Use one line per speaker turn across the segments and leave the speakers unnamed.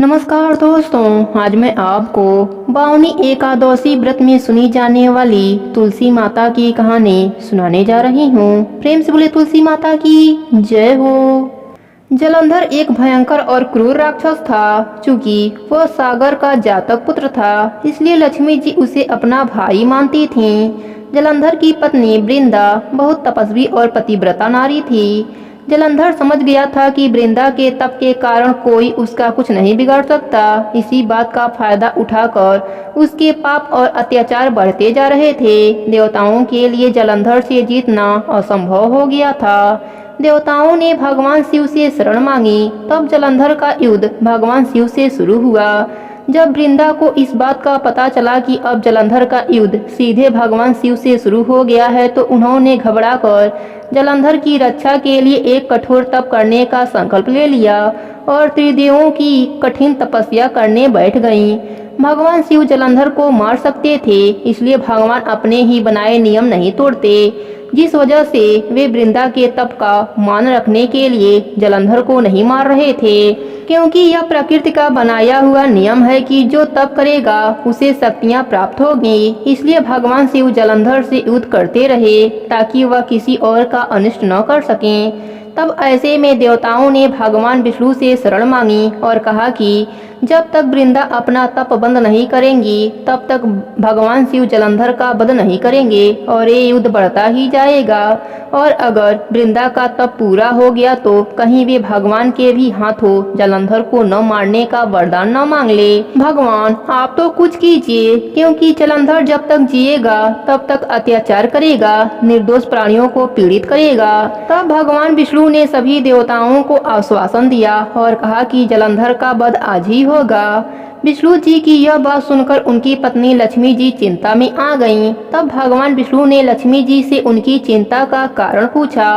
नमस्कार दोस्तों, आज मैं आपको बावनी एकादशी व्रत में सुनी जाने वाली तुलसी माता की कहानी सुनाने जा रही हूँ। प्रेम से बोले तुलसी माता की जय हो। जलंधर एक भयंकर और क्रूर राक्षस था। चूंकि वह सागर का जातक पुत्र था, इसलिए लक्ष्मी जी उसे अपना भाई मानती थीं। जलंधर की पत्नी वृंदा बहुत तपस्वी और पतिव्रता नारी थी। जलंधर समझ गया था कि वृंदा के तप के कारण कोई उसका कुछ नहीं बिगाड़ सकता। इसी बात का फायदा उठाकर उसके पाप और अत्याचार बढ़ते जा रहे थे। देवताओं के लिए जलंधर से जीतना असंभव हो गया था। देवताओं ने भगवान शिव से शरण मांगी। तब जलंधर का युद्ध भगवान शिव से शुरू हुआ। जब वृंदा को इस बात का पता चला कि अब जलंधर का युद्ध सीधे भगवान शिव से शुरू हो गया है, तो उन्होंने घबराकर जलंधर की रक्षा के लिए एक कठोर तप करने का संकल्प ले लिया और त्रिदेवों की कठिन तपस्या करने बैठ गईं। भगवान शिव जलंधर को मार सकते थे, इसलिए भगवान अपने ही बनाए नियम नहीं तोड़ते, जिस वजह से वे वृंदा के तप का मान रखने के लिए जलंधर को नहीं मार रहे थे। क्योंकि यह प्रकृति का बनाया हुआ नियम है कि जो तप करेगा उसे शक्तियां प्राप्त होगी। इसलिए भगवान शिव जलंधर से युद्ध करते रहे ताकि वह किसी और का अनिष्ट न कर सकें। तब ऐसे में देवताओं ने भगवान विष्णु से शरण मांगी और कहा कि जब तक वृंदा अपना तप बंद नहीं करेंगी, तब तक भगवान शिव जलंधर का वध नहीं करेंगे और ये युद्ध बढ़ता ही जाएगा। और अगर वृंदा का तप पूरा हो गया तो कहीं वे भगवान के भी हाथों जलंधर को न मारने का वरदान न मांग ले। भगवान आप तो कुछ कीजिए, क्योंकि जलंधर जब तक जिएगा तब तक अत्याचार करेगा, निर्दोष प्राणियों को पीड़ित करेगा। तब भगवान विष्णु ने सभी देवताओं को आश्वासन दिया और कहा कि जलंधर का वध आज ही होगा। विष्णु जी की यह बात सुनकर उनकी पत्नी लक्ष्मी जी चिंता में आ गईं। तब भगवान विष्णु ने लक्ष्मी जी से उनकी चिंता का कारण पूछा।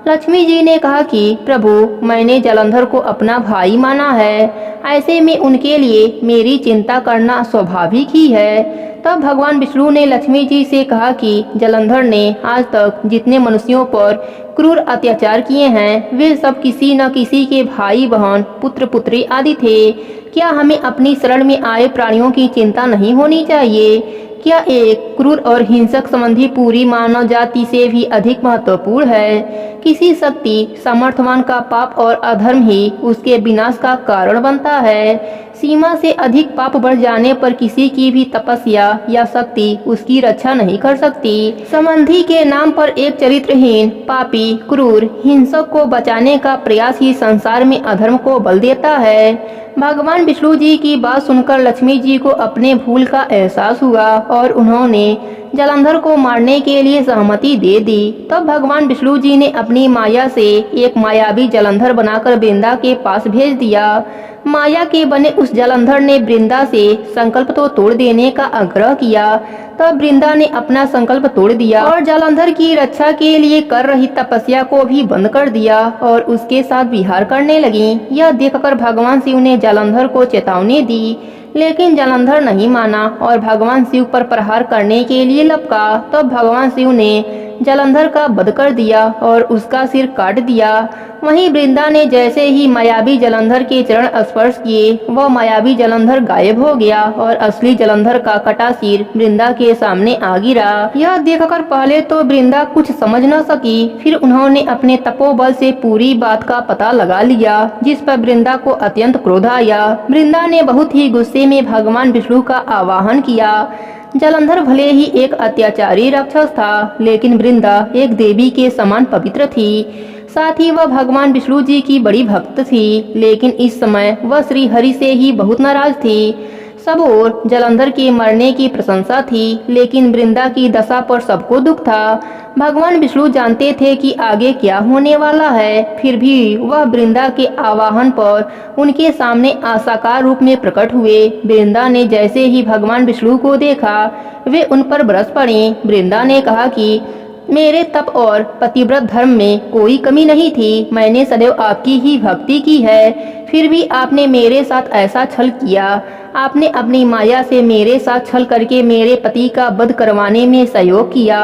लक्ष्मी जी ने कहा कि प्रभु, मैंने जलंधर को अपना भाई माना है, ऐसे में उनके लिए मेरी चिंता करना स्वाभाविक ही है। तब भगवान विष्णु ने लक्ष्मी जी से कहा कि जलंधर ने आज तक जितने मनुष्यों पर क्रूर अत्याचार किए हैं, वे सब किसी न किसी के भाई बहन, पुत्र पुत्री आदि थे। क्या हमें अपनी शरण में आए प्राणियों की चिंता नहीं होनी चाहिए? क्या एक क्रूर और हिंसक संबंधी पूरी मानव जाति से भी अधिक महत्वपूर्ण है? किसी शक्ति सामर्थ्यवान का पाप और अधर्म ही उसके विनाश का कारण बनता है। सीमा से अधिक पाप बढ़ जाने पर किसी की भी तपस्या या शक्ति उसकी रक्षा नहीं कर सकती। संबंधी के नाम पर एक चरित्रहीन, पापी, क्रूर, हिंसक को बचाने का प्रयास ही संसार में अधर्म को बल देता है। भगवान विष्णु जी की बात सुनकर लक्ष्मी जी को अपने भूल का एहसास हुआ और उन्होंने जलंधर को मारने के लिए सहमति दे दी। तब भगवान विष्णु जी ने अपनी माया से एक मायावी जलंधर बनाकर वृंदा के पास भेज दिया। माया के बने उस जलंधर ने वृंदा से संकल्प तो तोड़ देने का आग्रह किया। तब वृंदा ने अपना संकल्प तोड़ दिया और जलंधर की रक्षा के लिए कर रही तपस्या को भी बंद कर दिया और उसके साथ विहार करने लगी। यह देखकर भगवान शिव ने जलंधर को चेतावनी दी, लेकिन जलंधर नहीं माना और भगवान शिव पर प्रहार करने के लिए लपका। तब भगवान शिव ने जलंधर का वध कर दिया और उसका सिर काट दिया। वहीं वृंदा ने जैसे ही मायावी जलंधर के चरण स्पर्श किए, वह मायावी जलंधर गायब हो गया और असली जलंधर का कटा सिर वृंदा के सामने आ गिरा। यह देखकर पहले तो वृंदा कुछ समझ न सकी, फिर उन्होंने अपने तपोबल से पूरी बात का पता लगा लिया, जिस पर वृंदा को अत्यंत क्रोध आया। वृंदा ने बहुत ही गुस्से में भगवान विष्णु का आवाहन किया। जलंधर भले ही एक अत्याचारी राक्षस था, लेकिन वृंदा एक देवी के समान पवित्र थी। साथ ही वह भगवान विष्णु जी की बड़ी भक्त थी, लेकिन इस समय वह श्री हरि से ही बहुत नाराज थी। सब ओर जलंधर के मरने की प्रशंसा थी, लेकिन वृंदा की दशा पर सबको दुख था। भगवान विष्णु जानते थे कि आगे क्या होने वाला है, फिर भी वह वृंदा के आवाहन पर उनके सामने साकार रूप में प्रकट हुए। वृंदा ने जैसे ही भगवान विष्णु को देखा, वे उन पर बरस पड़े। वृंदा ने कहा कि मेरे तप और पतिव्रत धर्म में कोई कमी नहीं थी, मैंने सदैव आपकी ही भक्ति की है। फिर भी आपने मेरे साथ ऐसा छल किया। आपने अपनी माया से मेरे साथ छल करके मेरे पति का वध करवाने में सहयोग किया।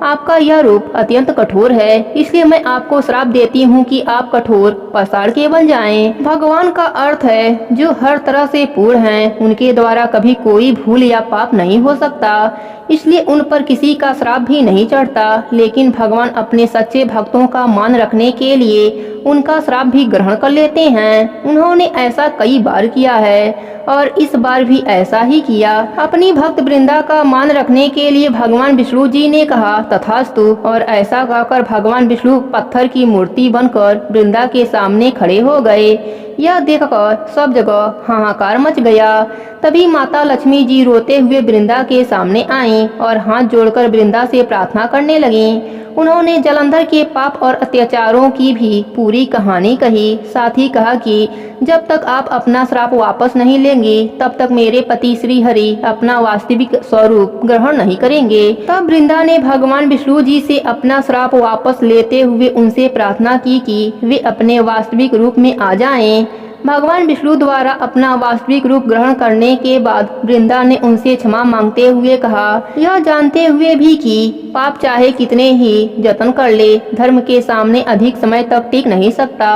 आपका यह रूप अत्यंत कठोर है, इसलिए मैं आपको श्राप देती हूँ कि आप कठोर पसार के बन जाएं। भगवान का अर्थ है जो हर तरह से पूर्ण हैं, उनके द्वारा कभी कोई भूल या पाप नहीं हो सकता, इसलिए उन पर किसी का श्राप भी नहीं चढ़ता। लेकिन भगवान अपने सच्चे भक्तों का मान रखने के लिए उनका श्राप भी ग्रहण कर लेते हैं। उन्होंने ऐसा कई बार किया है और इस बार भी ऐसा ही किया। अपनी भक्त वृंदा का मान रखने के लिए भगवान विष्णु जी ने कहा तथास्तु, और ऐसा कहकर भगवान विष्णु पत्थर की मूर्ति बनकर वृंदा के सामने खड़े हो गए। यह देखकर सब जगह हाहाकार मच गया। तभी माता लक्ष्मी जी रोते हुए वृंदा के सामने आईं और हाथ जोड़कर वृंदा से प्रार्थना करने लगीं। उन्होंने जलंधर के पाप और अत्याचारों की भी पूरी कहानी कही। साथ ही कहा कि जब तक आप अपना श्राप वापस नहीं लेंगे तब तक मेरे पति श्री हरि अपना वास्तविक स्वरूप ग्रहण नहीं करेंगे। तब वृंदा ने भगवान विष्णु जी से अपना श्राप वापस लेते हुए उनसे प्रार्थना की कि वे अपने वास्तविक रूप में आ जाएं। भगवान विष्णु द्वारा अपना वास्तविक रूप ग्रहण करने के बाद वृंदा ने उनसे क्षमा मांगते हुए कहा, यह जानते हुए भी कि पाप चाहे कितने ही जतन कर ले, धर्म के सामने अधिक समय तक टिक नहीं सकता।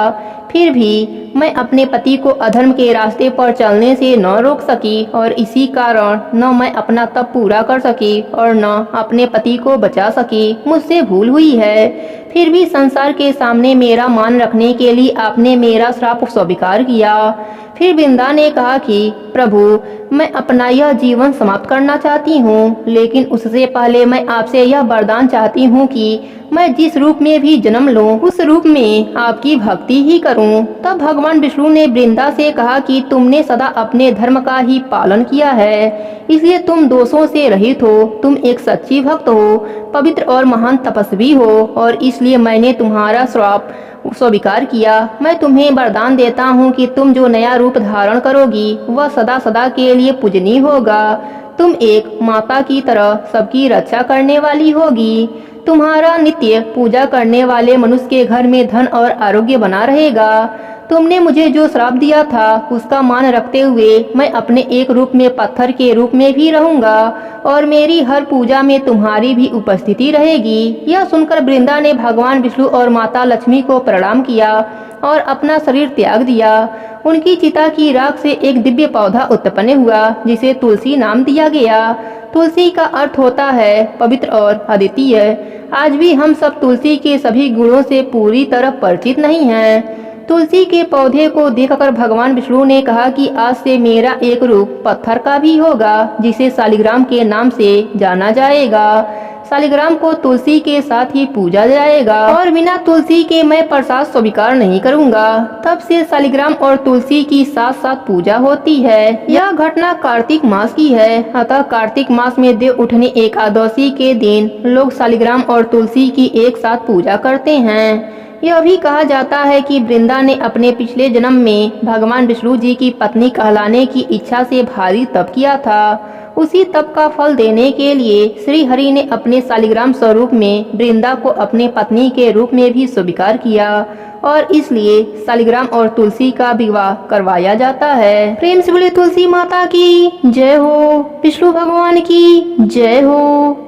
फिर भी मैं अपने पति को अधर्म के रास्ते पर चलने से न रोक सकी और इसी कारण न मैं अपना तप पूरा कर सकी और न अपने पति को बचा सकी। मुझसे भूल हुई है। फिर भी संसार के सामने मेरा मान रखने के लिए आपने मेरा श्राप स्वीकार किया। फिर वृंदा ने कहा कि प्रभु, मैं अपना यह जीवन समाप्त करना चाहती हूँ, लेकिन उससे पहले मैं आपसे यह वरदान चाहती हूँ कि मैं जिस रूप में भी जन्म लूं उस रूप में आपकी भक्ति ही करूं। तब भगवान विष्णु ने वृंदा से कहा कि तुमने सदा अपने धर्म का ही पालन किया है, इसलिए तुम दोषों से रहित हो। तुम एक सच्ची भक्त हो, पवित्र और महान तपस्वी हो और इसलिए मैंने तुम्हारा श्राप स्वीकार किया। मैं तुम्हें वरदान देता हूँ कि तुम जो नया रूप धारण करोगी वह सदा सदा के लिए पूजनीय होगा। तुम एक माता की तरह सबकी रक्षा करने वाली होगी। तुम्हारा नित्य पूजा करने वाले मनुष्य के घर में धन और आरोग्य बना रहेगा। तुमने मुझे जो श्राप दिया था उसका मान रखते हुए मैं अपने एक रूप में पत्थर के रूप में भी रहूंगा और मेरी हर पूजा में तुम्हारी भी उपस्थिति रहेगी। यह सुनकर वृंदा ने भगवान विष्णु और माता लक्ष्मी को प्रणाम किया और अपना शरीर त्याग दिया। उनकी चिता की राख से एक दिव्य पौधा उत्पन्न हुआ जिसे तुलसी नाम दिया गया। तुलसी का अर्थ होता है पवित्र और अद्वितीय। आज भी हम सब तुलसी के सभी गुणों से पूरी तरह परिचित नहीं हैं। तुलसी के पौधे को देखकर भगवान विष्णु ने कहा कि आज से मेरा एक रूप पत्थर का भी होगा जिसे शालिग्राम के नाम से जाना जाएगा। शालिग्राम को तुलसी के साथ ही पूजा जाएगा और बिना तुलसी के मैं प्रसाद स्वीकार नहीं करूंगा। तब से शालिग्राम और तुलसी की साथ साथ पूजा होती है। यह घटना कार्तिक मास की है, अतः कार्तिक मास में देव उठनी एकादशी के दिन लोग शालिग्राम और तुलसी की एक साथ पूजा करते हैं। यह भी कहा जाता है कि वृंदा ने अपने पिछले जन्म में भगवान विष्णु जी की पत्नी कहलाने की इच्छा से भारी तप किया था। उसी तप का फल देने के लिए श्री हरि ने अपने शालिग्राम स्वरूप में वृंदा को अपने पत्नी के रूप में भी स्वीकार किया और इसलिए शालिग्राम और तुलसी का विवाह करवाया जाता है। प्रेम से बोले तुलसी माता की जय हो, विष्णु भगवान की जय हो।